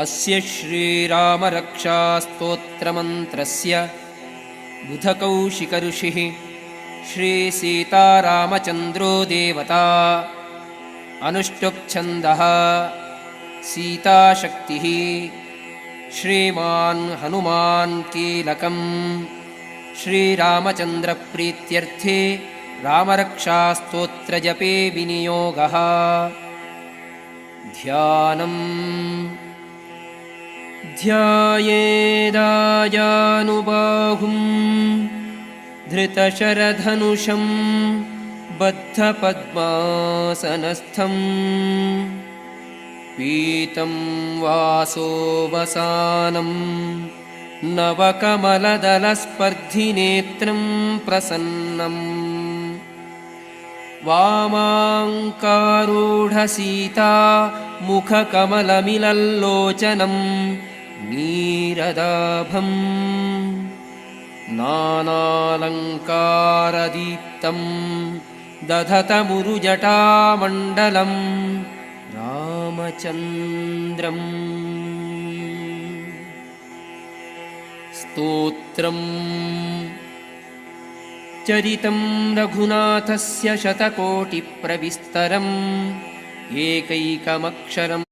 अस्य श्रीरामरक्षास्तोत्रमन्त्रस्य बुधकौशिकऋषिः श्रीसीतारामचन्द्रो देवता। अनुष्टुप्छन्दः सीताशक्तिः श्रीमान् हनुमान् कीलकम्। श्रीरामचन्द्रप्रीत्यर्थे रामरक्षास्तोत्रजपे विनियोगः। ध्यानम् ध्यायेदाजानुबाहुं धृतशरधनुषं बद्धपद्मासनस्थं। पीतं वासोवसानं नवकमलदलस्पर्धिनेत्रं प्रसन्नम्। वामाङ्कारूढसीता मुखकमलमिलल्लोचनं नीरदाभम्। नानालङ्कारदीप्तं दधतमुरुजटामण्डलं रामचन्द्रम्। स्तोत्रम् चरितं रघुनाथस्य शतकोटिप्रविस्तरम् एकैकमक्षरम्